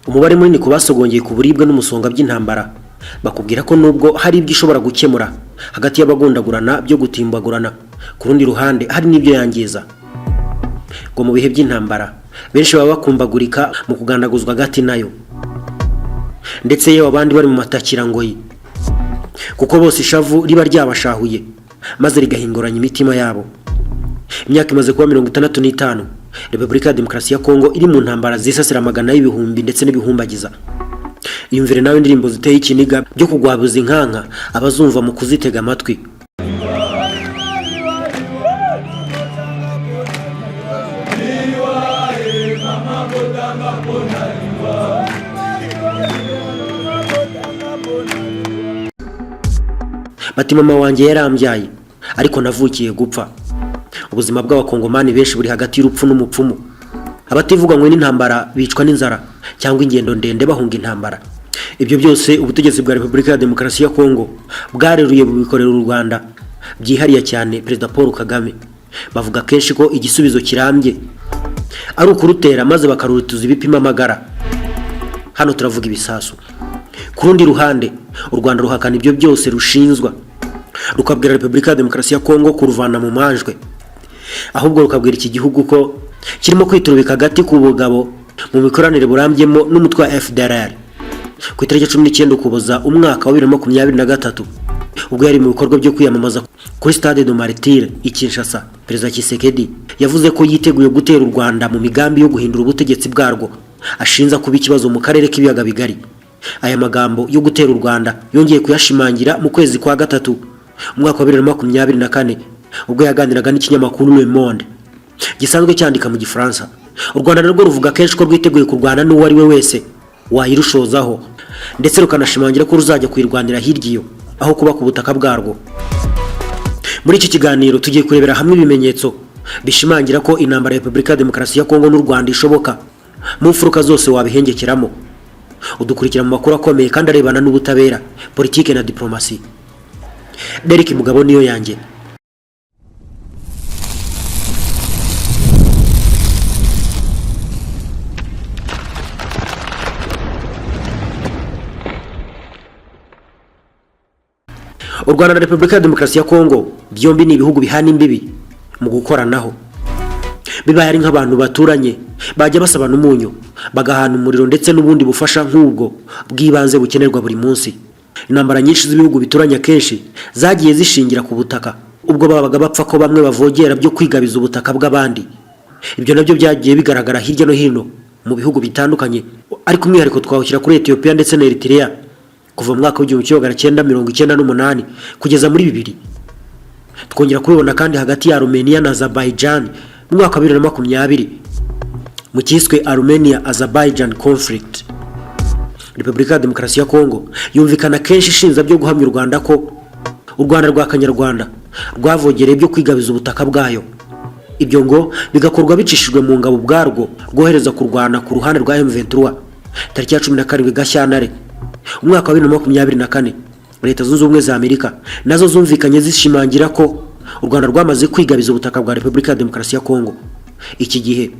umubare munini ku basogongeye ku buribwe n'umusonga by'intambara bakubwira ko nubwo hari ibyo ishobora gukemura hagati y'abagundagurana byo gutimbagurana, ku rundi ruhande hari n'ibyo yangiza. Ngo mu bihe by'intambara benshi baba bakumbagurika mu kugandaguzwa hagati nayo, ndetse yewe abandi bari mu matakirangoyi, kuko bose ishavu riba ryabashahuye maze rigahinguranya imitima yabo. Imyaka imaze kuba 65 Repubulika ya Demokarasi ya Kongo iri mu ntambara zisasira amagana y'ibihumbi ndetse n'ibihumbagiza. Iyumvire nawe indirimbo ziteye ikiniga byo kugwabuza inkanka abazumva mu kuzitega amatwi. Bati mama wanjye yarambyaye ariko navukiye gupfa. Ubuzima bw'abakongomani benshi buri hagati y'urupfu n'umupfumu. Abativuganywe n'intambara bicwa n'inzara cyangwa ingendo ndende bahunga intambara. Ibyo byose ubutegetsi bwa Repubulika ya Demokarasi ya Kongo bwareruye bubikorera u Rwanda, byihariye cyane Perezida Paul Kagame. Bavuga kenshi ko igisubizo kirambye ari ukurutera maze bakarutuza ibipima amagara. Hano turavuga ibisasu. Ku rundi ruhande u Rwanda ruhakana ibyo byose rushinzwa, rukabwira Repubulika ya Demokarasi ya Kongo kuruvana mu manjwe, ahubwo rukabwira iki gihugu ko kirimo kwiturubika hagati ku bugabo mu mikoranire burambyemo n'umutwe wa FDLR. Ku itariki 19 Ukuboza umwaka wa 2023 ubwo yari mu bikorwa byo kwiyamamaza kuri Stade de Martyrs i Kinshasa, Perezida Tshisekedi yavuze ko yiteguye gutera u Rwanda mu migambi yo guhindura ubutegetsi bwarwo ashinza kuba ikibazo mu karere k'ibiyaga bigari. Aya magambo yo gutera u Rwanda yongeye kuyashimangira mu kwezi kwa gatatu umwaka wa 2024 ubwo yaganiraga n'ikinyamakuru Le Monde gisanzwe cyandika mu Gifaransa. U Rwanda narwo ruvuga kenshi ko rwiteguye kurwana n'uwo ari we wese wayirushozaho, ndetse rukanashimangira ko ruzajya kwirwanira hirya iyo aho kuba ku butaka bwarwo. Muri iki kiganiro tugiye kurebera hamwe ibimenyetso bishimangira ko intambara ya Repubulika ya Demokarasi ya Kongo n'u Rwanda ishoboka mu mfuruka zose wabihengekeramo. Udukurikira mu makuru akomeye kandi arebana n'ubutabera, politike na diplomasi. Derek Mugabo niyo yanjye. U Rwanda na Repubulika ya Demokarasi ya Kongo byombi ni ibihugu bihana imbibi mu gukoranaho. Bibaye ari nk'abantu baturanye bajya basabana umunyu, bagahana umuriro ndetse n'ubundi bufasha nk'ubwo bw'ibanze bukenerwa buri munsi. Intambara nyinshi z'ibihugu bituranye kenshi zagiye zishingira ku butaka, ubwo babaga bapfa ko bamwe bavogera byo kwigabiza ubutaka bw'abandi. Ibyo nabyo byagiye bigaragara hirya no hino mu bihugu bitandukanye, ariko umwihariko twawushyira kuri Ethiopia ndetse na Eritrea kuva mu mwaka w'1998 kugeza muri 2000. Twongera kubibona kandi hagati ya Armenia na Azerbaijan mu mwaka wa 2020 mu cyiswe Armenia-Azerbaijan conflict. Repubulika ya Demokarasi ya Kongo yumvikana kenshi ishinza byo guhamya u Rwanda ko u Rwanda rwa Kanyarwanda rwavogereye byo kwigabiza ubutaka bwayo. Ibyo ngo bigakorwa bicishijwe mu ngabo bwarwo rwohereza kurwana ku ruhande rwa M23 tariki ya 17 Gashyantare umwaka wa 2024. Leta Zunze Ubumwe za Amerika nazo zumvikanye zishimangira ko u Rwanda rwamaze kwigabiza ubutaka bwa Repubulika ya Demokarasi ya Kongo. Iki gihe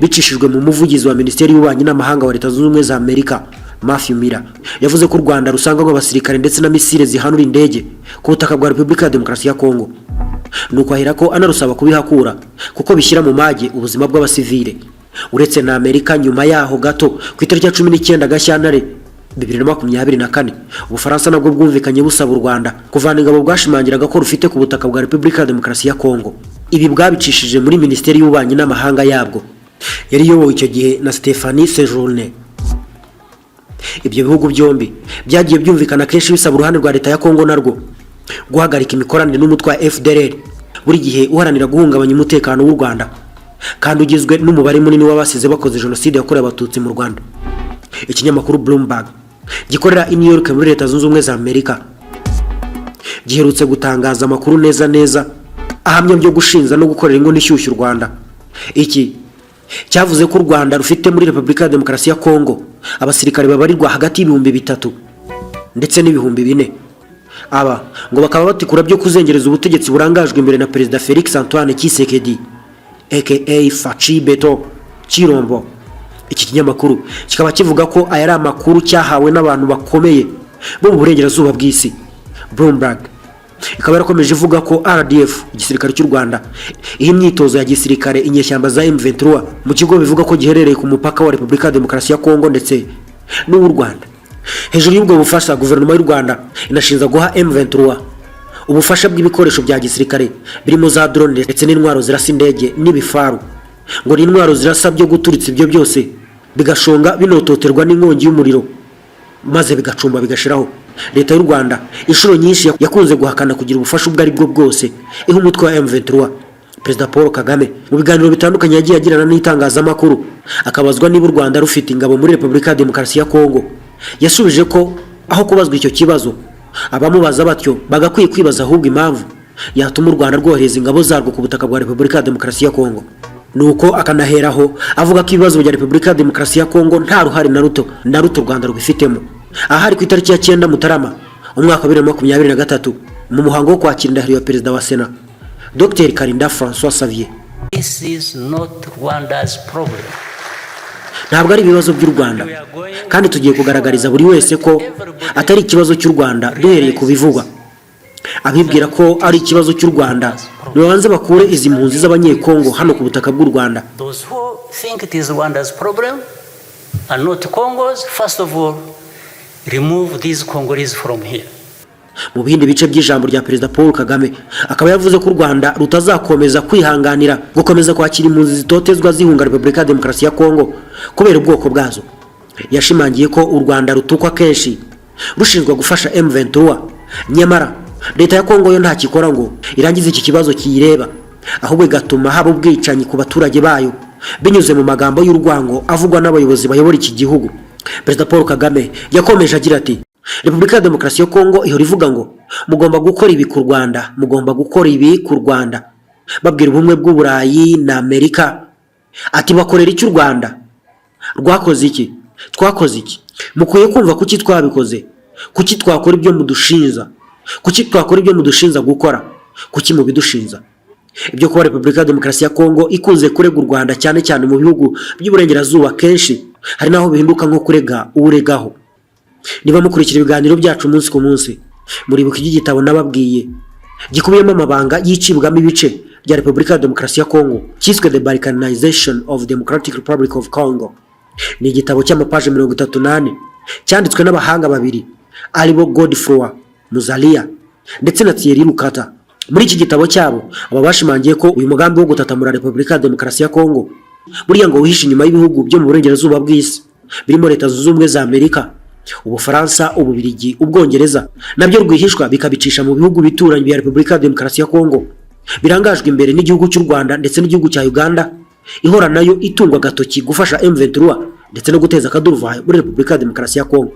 bicishijwe mu muvugizi wa Minisiteri y'Ububanyi n'Amahanga wa Leta Zunze Ubumwe za Amerika Matthew Miller yavuze ko u Rwanda rusanga abasirikare ndetse na misile zihanura indege ku butaka bwa Repubulika ya Demokarasi ya Kongo. Nuko ahera ko anarusaba kubihakura kuko bishyira mu mage ubuzima bw'abasivile. Uretse na Amerika, nyuma yaho gato ku itariki ya 19 Gashyantare 2024 Ubufaransa nabwo bwumvikanye busaba u Rwanda kuvana ingabo bwashimangiraga ko rufite ku butaka bwa Repubulika ya Demokarasi ya Kongo. Ibi bwabicishije muri Minisiteri y'Ububanyi n'Amahanga yabwo yari yobowe icyo gihe na Stéphanie Séjourné. Ibyo bihugu byombi byagiye byumvikana kenshi bisaba uruhande rwa leta ya Kongo narwo guhagarika imikoranire n'umutwe wa FDLR buri gihe uharanira guhungabanya umutekano w'u Rwanda kandi ugizwe n'umubare munini w'abasize bakoze jenoside yakorewe abatutsi mu Rwanda. Ikinyamakuru Bloomberg gikorera i New York muri Leta Zunze Ubumwe za Amerika giherutse gutangaza amakuru neza ahamya byo gushinza no gukorera ingo n'ishyushyu u Rwanda. Iki cyavuze ko u Rwanda rufite muri Repubulika ya Demokarasi ya Kongo abasirikare babarirwa hagati y'ibihumbi 3 ndetse n'ibihumbi 4. Aba ngo bakaba batikura byo kuzengereza ubutegetsi burangajwe imbere na Perezida Felix Antoine Tshisekedi aka Fachi Beto Chirombo Iki kinyamakuru kikaba kivuga ko aya ari amakuru cyahawe n'abantu bakomeye bo mu burengerazuba bw'isi. Bloomberg ikaba yarakomeje ivuga ko RDF, igisirikare cy'u Rwanda, iyi myitozo ya gisirikare inyeshyamba za M23 mu kigo bivuga ko giherereye ku mupaka wa Repubulika ya Demokarasi ya Kongo ndetse n'u Rwanda. Hejuru y'ubwo bufasha, guverinoma y'u Rwanda inashinza guha M23 ubufasha bw'ibikoresho bya gisirikare birimo za drone ndetse n'intwaro zirasa indege n'ibifaru. Ngo ni intwaro zirasa byo guturitsa ibyo byose bigashonga binototerwa n'inkongi y'umuriro maze bigacumba bigashiraho. Leta y'u Rwanda inshuro nyinshi yakunze guhakana kugira ubufasha ubwo ari bwo bwose iha umutwe wa M23. Perezida Paul Kagame mu biganiro bitandukanye yagiye agirana n'itangazamakuru akabazwa niba u Rwanda rufite ingabo muri Repubulika ya Demokarasi ya Kongo, yasubije ko aho kubazwa icyo kibazo abamubaza batyo bagakwiye kwibaza ahubwo impamvu yatuma u Rwanda rwohereza ingabo zarwo ku butaka bwa Repubulika ya Demokarasi ya Kongo. Nuko akanaheraho avuga ko ibibazo bya Repubulika ya Demokarasi ya Kongo nta ruhare na ruto u Rwanda rubifitemo. Ahari ku itariki ya 9 Mutarama umwaka wa 2023 mu muhango wo kwakira indahiro ya perezida wa Sena Dr Karinda François Xavier. This is not Rwanda's problem. Ntabwo ari ibibazo by'u Rwanda, kandi tugiye kugaragariza buri wese ko atari ikibazo cy'u Rwanda duhereye ku bivugwa. Abibwira ko ari ikibazo cy'u Rwanda nibanze bakure izi mpunzi z'abanyekongo hano ku butaka bw'u Rwanda. Those who think it is Rwanda's problem and not Congo's, first of all, remove these Congolese from here. Mu bindi bice by'ijambo rya Perezida Paul Kagame akaba yavuze ko u Rwanda rutazakomeza kwihanganira gukomeza kwakira impunzi zitotezwa zihunga Repubulika ya Demokarasi ya Kongo kubera ubwoko bwazo. Yashimangiye ko u Rwanda rutukwa kenshi rushinzwe gufasha M23, nyamara leta ya Kongo yo nta kikora ngo irangize iki kibazo kiyireba, ahubwo igatuma haba ubwicanyi ku baturage bayo binyuze mu magambo y'urwango avugwa n'abayobozi bayobora iki gihugu. Perezida Paul Kagame yakomeje agira ati, Repubulika ya Demokarasi ya Kongo ihora ivuga ngo mugomba gukora ibi ku Rwanda, mugomba gukora ibi ku Rwanda. Babwira ubumwe bw'Uburayi na Amerika ati bakorera iki u Rwanda? Rwakoze iki? Twakoze iki? Mukwiye kumva kuki twabikoze, kuki twakora ibyo mudushinza, kuki twakora ibyo mudushinza gukora, kuki mubidushinza. Ibyo kuba Repubulika ya Demokarasi ya Kongo ikunze kurega u Rwanda cyane cyane mu bihugu by'uburengerazuba kenshi hari naho bihinduka nko kurega uregaho. Niba mukurikira ibiganiro byacu umunsi ku munsi, muribuka igitabo nababwiye gikubiyemo amabanga y'icibwamo ibice bya Repubulika ya Demokarasi ya Kongo cyiswe The Balkanization of Democratic Republic of Congo. Ni igitabo cy'amapaje 38 cyanditswe n'abahanga babiri aribo Godefroid Muzalia ndetse na Thierry Lukata. Muri iki gitabo cyabo aba bashimangiye ko uyu mugambi wo gutatamura Repubulika ya Demokarasi ya Kongo buriya ngo wihishe inyuma y'ibihugu byo mu burengerazuba bw'isi birimo Leta Zunze Ubumwe za Amerika, Ubufaransa, Ububiligi, Ubwongereza, nabyo rwihishwa bikabicisha mu bihugu bituranye bya Repubulika ya Demokarasi ya Kongo birangajwe imbere n'igihugu cy'u Rwanda ndetse n'igihugu cya Uganda, ihora nayo itungwa gatoki gufasha M23 ndetse no guteza akaduruvayo muri Repubulika ya Demokarasi ya Kongo.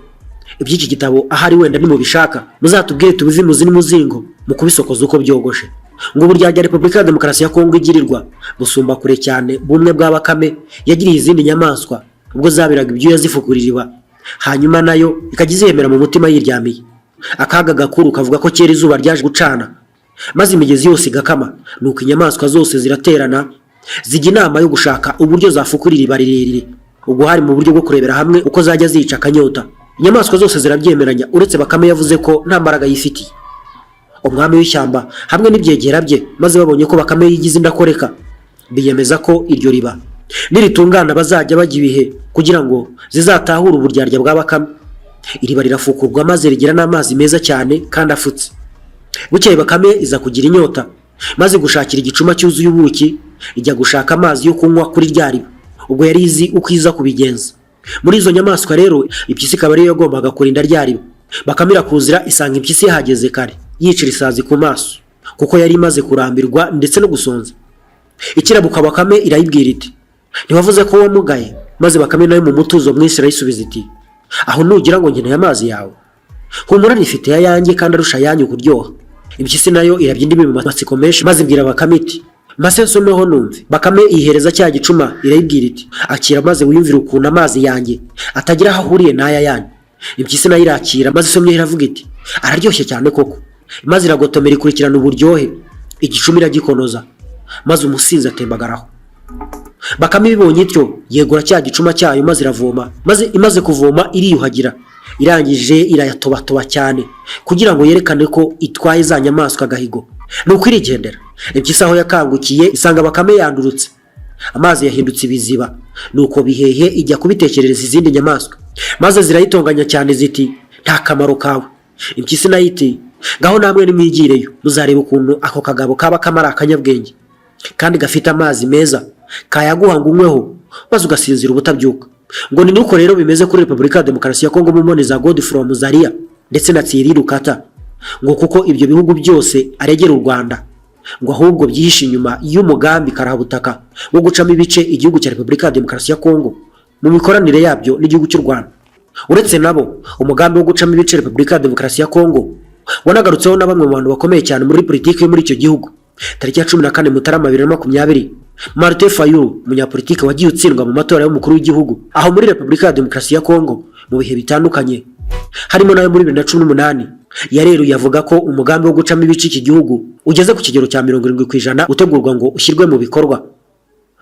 Iby'iki gitabo ahari wenda ni mu bishaka muzatubwire tubive muzi n'umuzingo mu kubisokoza uko byogoshe. Ngo burya Repubulika ya Demokarasi ya Kongo igirirwa busumba kure cyane bumwe bwa Bakame yagiriye izindi nyamaswa ubwo zabiraga ibyo yazifukuririba, hanyuma nayo ikagizemera mu mutima yiryamiye. Akaga gakuru kavuga ko kera izuba ryaje gucana maze imigezi yose igakama, nuko inyamaswa zose ziraterana zijya inama yo gushaka uburyo zafukuririba rirerire. Ubwo hari mu buryo bwo kurebera hamwe uko zajya zica akanyota. Inyamaswa zose zirabyemeranya uretse Bakame yavuze ko nta mbaraga yifitiye. Umwami w'ishyamba hamwe n'ibyegera bye maze babonye ko Bakame yigize indakoreka biyemeza ko iryo riba niritungana bazajya bajya ibihe kugira ngo zizatahure uburyarya bwa Bakame. Iriba rirafukurwa maze rigira n'amazi meza cyane kandi afutse. Bukeye Bakame iza kugira inyota maze gushakira igicuma cyuzuye ubuki ijya gushaka amazi yo kunywa kuri rya riba. Ubwo yari izi uko iza kubigenza. Muri izo nyamaswa rero impyisi ikaba ariyo yagombaga kurinda rya riba. Bakame irakuzira isanga impyisi yahageze kare yicira isazi ku maso kuko yari imaze kurambirwa ndetse no gusonza. Ikirabuka Bakame irayibwira iti, ntiwavuze ko wamugaye? Maze Bakame nayo mu mutuzo mwinshi irayisubiza iti, aho nugira ngo nkeneye amazi yawe? Humura nifite yayanjye kandi arusha yanyu kuryoha. Impyisi nayo irabye indimi mu matsiko menshi maze ibwira Bakame iti, mase nsomeho numve. Bakame ihereza cya gicuma irayibwira iti, akira maze wiyumvire ukuntu amazi yanjye atagira aho ahuriye n'aya yanyu. Impyisi nayo irakira maze isomye iravuga iti, araryoshye cyane koko. Maze iragotomera ikurikirana uburyohe, igicuma iragikonoza maze umusinzi atembagaraho. Bakame ibibonye ityo yegura cya gicuma cyayo maze iravoma, maze imaze kuvoma iriyuhagira, irangije irayatobatoba cyane kugira ngo yerekane ko itwaye za nyamaswa agahigo. Nuko irigendera. Impyisi aho yakangukiye isanga Bakame yandurutse, amazi yahindutse ibiziba, nuko Bihehe ijya kubitekerereza izindi nyamaswa, maze zirayitonganya cyane ziti nta kamaro kawe. Impyisi nayo iti ngaho namwe nimwigireyo muzareba ukuntu ako kagabo kaba kamara akanyabwenge kandi gafite amazi meza kayaguha ngo unyweho maze ugasinzira ubutabyuka. Ngo ni nuko rero bimeze kuri Repubulika ya Demokarasi ya Kongo mu mboni za Godfrey Muzalia ndetse na Thierry Lukata, ngo kuko ibyo bihugu byose aregera u Rwanda, ngo ahubwo byihishe inyuma y'umugambi karahabutaka wo gucamo ibice igihugu cya Repubulika ya Demokarasi ya Kongo mu mikoranire yabyo n'igihugu cy'u Rwanda. Uretse nabo, umugambi wo gucamo ibice Repubulika ya Demokarasi ya Kongo wanagarutseho na bamwe mu bantu bakomeye cyane muri politiki yo muri icyo gihugu. Tariki ya 14 Mutarama 2020, Martin Fayulu, umunyapolitiki wagiye utsindwa mu matora y'umukuru w'igihugu aho muri Repubulika ya Demokarasi ya Kongo mu bihe bitandukanye, harimo nayo muri 2018, yareruye avuga ko umugambi wo gucamo ibice iki gihugu ugeze ku kigero cya 70% utegurwa ngo ushyirwe mu bikorwa.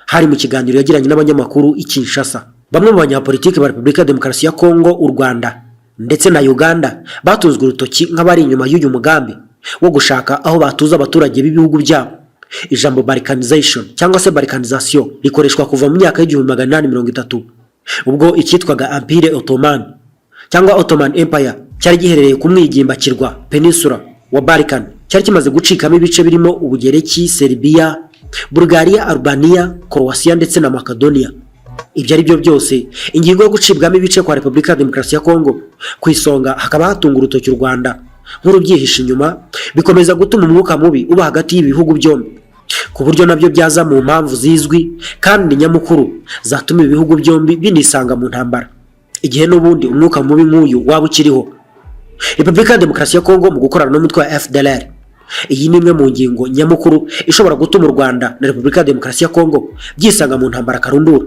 Hari mu kiganiro yagiranye n'abanyamakuru i Kinshasa, bamwe mu banyapolitiki ba Repubulika ya Demokarasi ya Kongo, u Rwanda ndetse na Uganda batuzwe urutoki nk'abari inyuma y'uyu mugambi wo gushaka aho batuza abaturage b'ibihugu byabo. Ijambo balkanization cyangwa se balkanization rikoreshwa kuva mu myaka y'1830 ubwo icyitwaga Empire Ottoman cyangwa Ottoman Empire cyari giherereye ku mwigimbakirwa peninsula wa Balkan, cyari kimaze gucikamo ibice birimo Ubugereki, Serbia, Bulgaria, Albania, Croatia ndetse na Macedonia. Ibyo ari byo byose, ingingo yo gucibwamo ibice kwa Repubulika ya Demokarasi ya Kongo ku isonga hakaba hatunga urutoki u Rwanda nk'urubyihisha inyuma, bikomeza gutuma umwuka mubi uba hagati y'ibihugu byombi, ku buryo nabyo byaza mu mpamvu zizwi kandi nyamukuru zatuma ibihugu byombi binisanga mu ntambara, igihe n'ubundi umwuka mubi nk'uyu waba ukiriho. Repubulika ya Demokarasi ya Kongo mu gukorana n'umutwe wa FDLR, iyi ni imwe mu ngingo nyamukuru ishobora gutuma u Rwanda na Repubulika ya Demokarasi ya Kongo byisanga mu ntambara karundura.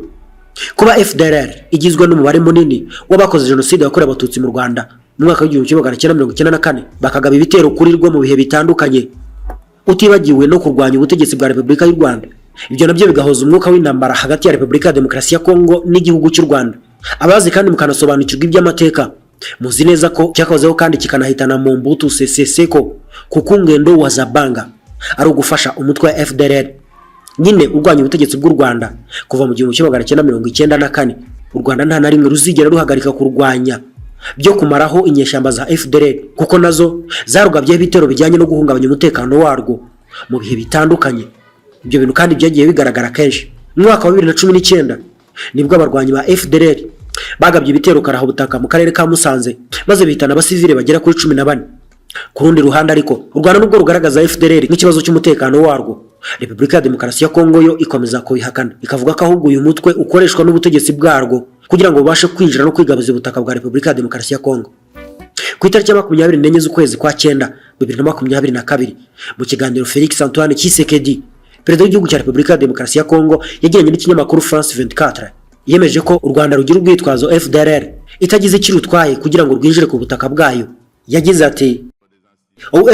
Kuba FDLR igizwe n'umubare munini w'abakoze jenoside yakorewe abatutsi mu Rwanda mu mwaka w'1994 bakagaba ibitero kuri rwo mu bihe bitandukanye, utibagiwe no kurwanya ubutegetsi bwa Repubulika y'u Rwanda, ibyo nabyo bigahoza umwuka w'intambara hagati ya Repubulika ya Demokarasi ya Kongo n'igihugu cy'u Rwanda. Abazi kandi mukanasobanukirwa iby'amateka, muzi neza ko cyakozeho kandi kikanahitana Mobutu Sese Seko kuko ngendo wa Zabanga ari ugufasha umutwe wa FDLR nyine urwanya ubutegetsi bw'u Rwanda kuva mu 1994. U Rwanda nta na rimwe ruzigera ruhagarika kurwanya byo kumaraho inyeshyamba za FDLR kuko nazo zarugabye ibitero bijyanye no guhungabanya umutekano warwo mu bihe bitandukanye. Ibyo bintu kandi byagiye bigaragara kenshi. Mu mwaka wa 2019 nibwo abarwanyi ba FDLR bagabye ibitero karahabutaka mu karere ka Musanze maze bihitana abasivile bagera kuri 14. Ku rundi ruhande ariko u Rwanda nubwo rugaragaza FDLR nk'ikibazo cy'umutekano warwo, Repubulika ya Demokarasi ya Kongo yo ikomeza kubihakana, ikavuga ko ahubwo uyu mutwe ukoreshwa n'ubutegetsi bwarwo kugira ngo babashe kwinjira no kwigabuza ubutaka bwa Repubulika ya Demokarasi ya Kongo. Ku itariki ya 24 z'ukwezi kwa 9 2022, mu kiganiro Felix Antoine Tshisekedi, perezida w'igihugu cya Repubulika ya Demokarasi ya Kongo, yagiranye n'ikinyamakuru France 24, yemeje ko u Rwanda rugira urwitwazo FDLR itagize ikirutwaye kugira ngo rwinjire ku butaka bwayo. Yagize ati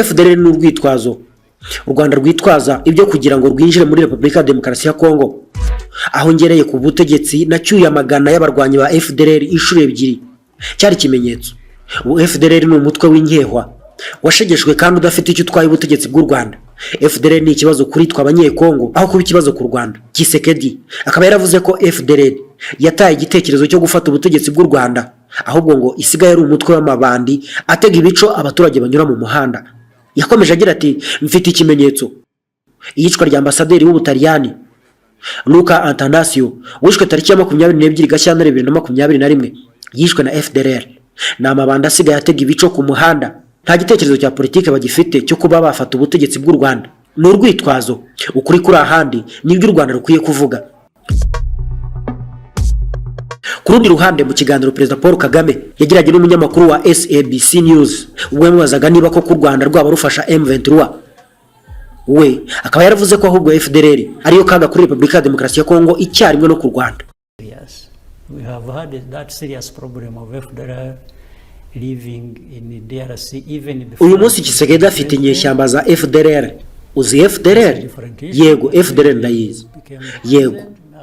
FDLR ni urwitwazo u Rwanda rwitwaza ibyo kugira ngo rwinjire muri Repubulika ya Demokarasi ya Kongo. Aho ngereye ku butegetsi nacyuye amagana y'abarwanyi ba FDLR inshuro ebyiri cyari ikimenyetso. FDLR ni umutwe w'inkehwa washegeshwe kandi udafite icyo utwaye ubutegetsi bw'u Rwanda. FDLR ni ikibazo kuri twa abanyekongo aho kuba ikibazo ku Rwanda. Tshisekedi akaba yaravuze ko FDLR yataye igitekerezo cyo gufata ubutegetsi bw'u Rwanda, ahubwo ngo isigaye ari umutwe w'amabandi atega ibico abaturage banyura mu muhanda. Yakomeje agira ati mfite ikimenyetso, iyicwa rya ambasaderi w'Ubutaliyani Luca Antanasio wishwe tariki ya 22 Gashyantare 2021 yishwe na FDLR. Ni amabandi asigaye atega ibico ku muhanda, nta gitekerezo cya politike bagifite cyo kuba bafata ubutegetsi bw'u Rwanda. Ni urwitwazo, ukuri kuri ahandi nibyo u Rwanda rukwiye kuvuga. Ku rundi ruhande, mu kiganiro Perezida Paul Kagame yagiranye n'umunyamakuru wa SABC News ubwo yamubazaga niba ko ku Rwanda rwaba rufasha M23, we akaba yaravuze ko ahubwo FDLR ariyo kaga kuri Repubulika ya Demokarasi ya Kongo icyarimwe no ku Rwanda. Yes, we have had that serious problem of FDLR living in DRC even before. Uyu munsi Tshisekedi afite inyeshyamba za FDLR. Uzi FDLR? Yego, FDLR ndayizi. Yego,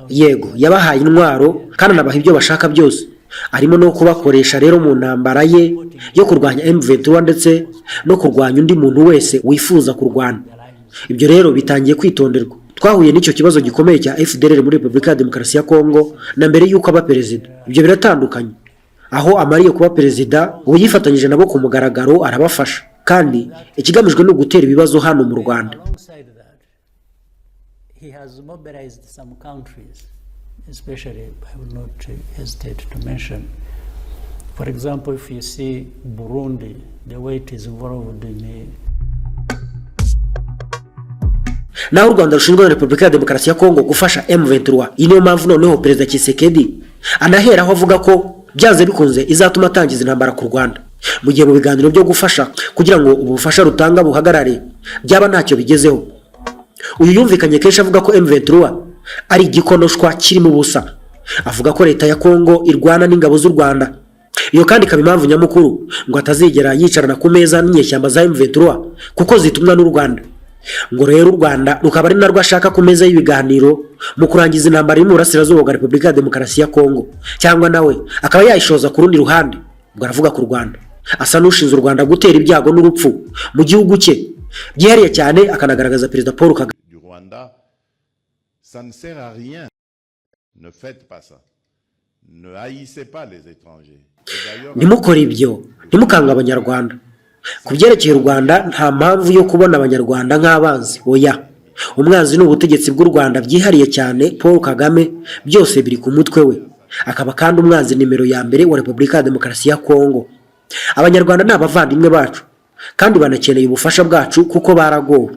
yego yabahaye intwaro kandi anabaha ibyo bashaka byose, arimo no kubakoresha rero mu ntambara ye yo kurwanya M23 ndetse no kurwanya undi muntu wese wifuza kurwana. Ibyo rero bitangiye kwitonderwa. Twahuye n'icyo kibazo gikomeye cya FDLR muri Repubulika ya Demokarasi ya Kongo na mbere y'uko aba perezida. Ibyo biratandukanye. Aho amariye kuba perezida, ubu yifatanyije nabo ku mugaragaro arabafasha, kandi ikigamijwe no gutera ibibazo hano mu Rwanda. He has mobilized some countries, especially I will not hesitate to mention. For example, if you see Burundi, the way it is involved in naho u Rwanda rushinzwe na Repubulika ya Demokarasi ya Kongo gufasha M23. Iyi niyo mpamvu noneho Perezida Tshisekedi anaheraho avuga ko byaze bikunze izatuma atangiza intambara ku Rwanda, mu gihe mu biganiro byo gufasha kugira ngo ubufasha rutanga buhagarare byaba ntacyo bigezeho. Uyu yumvikanye kenshi avuga ko M23 ari igikonoshwa kirimo ubusa, avuga ko leta ya Kongo irwana n'ingabo z'u Rwanda. Iyo kandi ikaba impamvu nyamukuru ngo atazigera yicarana ku meza n'inyeshyamba za M23 kuko zitumwa n'u Rwanda. Ngo rero u Rwanda rukaba ari narwo ashaka ku meza y'ibiganiro mu kurangiza intambara iri mu burasirazuba bwa Repubulika ya Demokarasi ya Kongo, cyangwa nawe akaba yayishoza ku rundi ruhande. Ubwo aravuga ku Rwanda asa n'ushinze u Rwanda gutera ibyago n'urupfu mu gihugu cye, byihariye cyane akanagaragaza Perezida Paul Kagame. Du Rwanda, ça ne sert à rien. Ne faites pas ça. Ne haïssez pas les étrangers. Nimukora ibyo, nimukanga abanyarwanda. Ku byerekeye u Rwanda nta mpamvu yo kubona abanyarwanda nk'abanzi, oya. Umwanzi n'ubutegetsi bw'u Rwanda byihariye cyane Paul Kagame, byose biri ku mutwe we. Akaba kandi umwanzi nimero ya mbere wa Repubulika ya Demokarasi ya Kongo. Abanyarwanda ni abavandimwe bacu kandi banakeneye ubufasha bwacu kuko baragowe.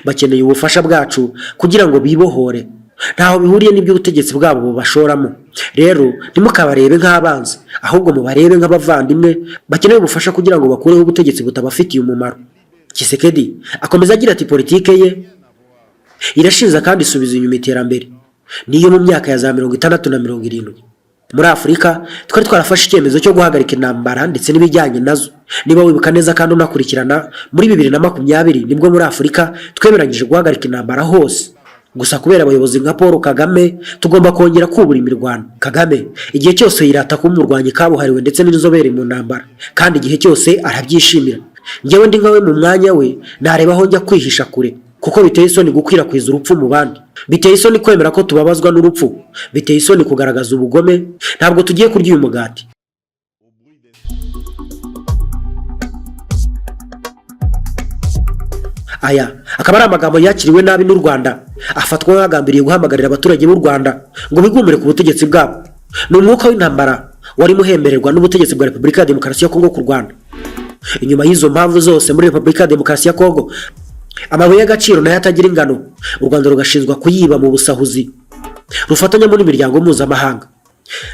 Bakeneye ubufasha bwacu kugira ngo bibohore. Ntaho bihuriye n'ibyo ubutegetsi bwabo bubashoramo. Rero ntimukabarebe nk'abanzi, ahubwo mubarebe nk'abavandimwe bakeneye ubufasha kugira ngo bakureho ubutegetsi butabafitiye umumaro. Tshisekedi akomeza agira ati politike ye irashinza kandi isubiza inyuma iterambere. Niyo mu myaka ya za 60 na 70 muri Afurika twari twarafashe icyemezo cyo guhagarika intambara ndetse n'ibijyanye nazo. Niba wibuka neza kandi unakurikirana, muri 2020 nibwo muri Afurika twemeranyije guhagarika intambara hose. Gusa kubera abayobozi nka Paul Kagame tugomba kongera kubura imirwano. Kagame igihe cyose yirata ko umurwanyi kabuhariwe ndetse n'inzobere mu ntambara, kandi igihe cyose arabyishimira. Njyewe ndi nkawe mu mwanya we nareba aho njya kwihisha kure, kuko biteye isoni gukwirakwiza urupfu mu bandi. Biteye isoni kwemera ko tubabazwa n'urupfu. Biteye isoni kugaragaza ubugome. Ntabwo tugiye kurya uyu mugati. Aya akaba ari amagambo yakiriwe nabi n'u Rwanda, afatwa nk'agambiriye guhamagarira abaturage b'u Rwanda ngo bigumire ku butegetsi bwabo. Ni umwuka w'intambara wari muhembererwa n'ubutegetsi bwa Repubulika ya Demokarasi ya Kongo ku Rwanda. Inyuma y'izo mpamvu zose muri Repubulika ya Demokarasi ya Kongo, amabuye y'agaciro nayo atagira ingano, u Rwanda rugashinzwa kuyiba mu busahuzi rufatanya muri imiryango mpuzamahanga.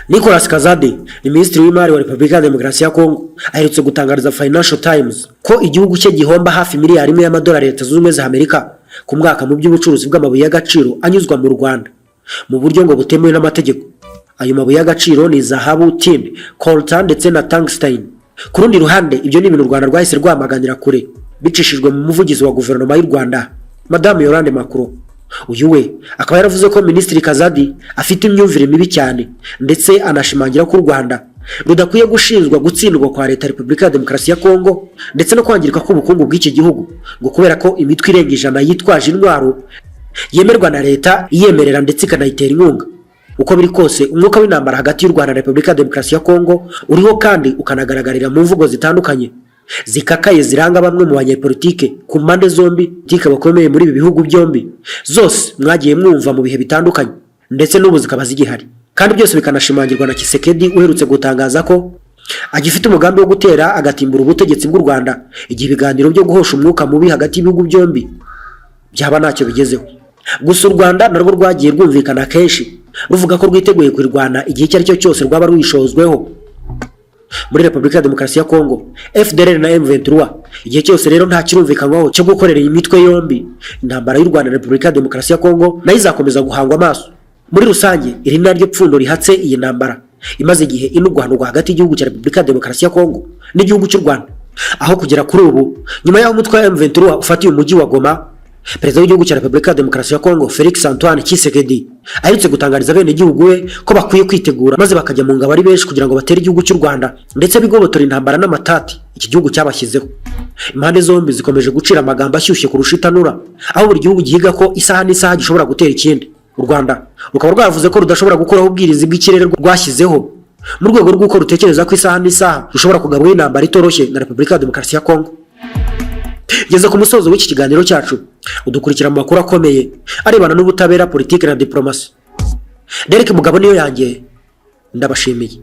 Nicolas Kazade ni Minisitiri w'Imari wa Repubulika ya Demokarasi ya Kongo aherutse gutangariza Financial Times ko igihugu cye gihomba hafi miliyari 1 y'amadolari Leta Zunze Ubumwe za Amerika ku mwaka mu by'ubucuruzi bw'amabuye y'agaciro anyuzwa mu Rwanda mu buryo ngo butemewe n'amategeko. Ayo mabuye y'agaciro ni zahabu, tin, coltan ndetse na tungsten. Ku rundi ruhande ibyo ni ibintu u Rwanda rwahise rwamaganira kure bicishijwe mu muvugizi wa guverinoma y'u Rwanda, Madame Yolande Macron. Uyu we akaba yaravuze ko Minisitiri Kazadi afite imyumvire mibi cyane, ndetse anashimangira ko u Rwanda rudakwiye gushinzwa gutsindwa kwa leta Repubulika ya Demokarasi ya Kongo ndetse no kwangirika k'ubukungu bw'iki gihugu, ngo kubera ko imitwe irenga 100 yitwaje intwaro yemerwa na leta iyemerera ndetse ikanayitera inkunga. Uko biri kose umwuka w'intambara hagati y'u Rwanda na Repubulika ya Demokarasi ya Kongo uriho kandi ukanagaragarira mu mvugo zitandukanye zikakaye ziranga bamwe mu banyepolitike ku mpande zombi tika bakomeye muri ibi bihugu byombi. Zose mwagiye mwumva mu bihe bitandukanye ndetse n'ubu zikaba zigihari, kandi byose bikanashimangirwa na Tshisekedi uherutse gutangaza ko agifite umugambi wo gutera agatimbura ubutegetsi bw'u Rwanda igihe ibiganiro byo guhosha umwuka mubi hagati y'ibihugu byombi byaba ntacyo bigezeho. Gusa u Rwanda narwo rwagiye rwumvikana kenshi ruvuga ko rwiteguye kwirwana igihe icyo ari cyo cyose rwaba rwishozweho muri Repubulika ya Demokarasi ya Kongo, FDLR na M23. Igihe cyose rero nta kirumvikanwaho cyo gukorera imitwe yombi, intambara y'u Rwanda na Repubulika ya Demokarasi ya Kongo nayo izakomeza guhangwa amaso. Muri rusange iri naryo pfundo rihatse iyi ntambara imaze igihe inugwanugwa hagati y'igihugu cya Repubulika ya Demokarasi ya Kongo n'igihugu cy'u Rwanda, aho kugera kuri ubu nyuma y'aho umutwe wa M23 ufatiye umujyi wa Goma perezida w'igihugu cya Repubulika ya Demokarasi ya Kongo Felix Antoine Tshisekedi aherutse gutangariza bene igihugu we ko bakwiye kwitegura maze bakajya mu ngabo ari benshi kugira ngo batere igihugu cy'u Rwanda ndetse bigobotora intambara n'amatati iki gihugu cyabashyizeho. Impande zombi zikomeje gucira amagambo ashyushye kurusha itanura, aho buri gihugu gihiga ko isaha n'isaha gishobora gutera ikindi. U Rwanda rukaba rwavuze ko rudashobora gukuraho ubwirinzi bw'ikirere rwashyizeho mu rwego rw'uko rutekereza ko isaha n'isaha rushobora kugabwaho intambara itoroshye na Repubulika ya Demokarasi ya Kongo. Geze ku musozo w'iki kiganiro cyacu, udukurikira mu makuru akomeye arebana n'ubutabera, politiki na diplomasi. Derek Mugabo niyo yanjye, ndabashimiye.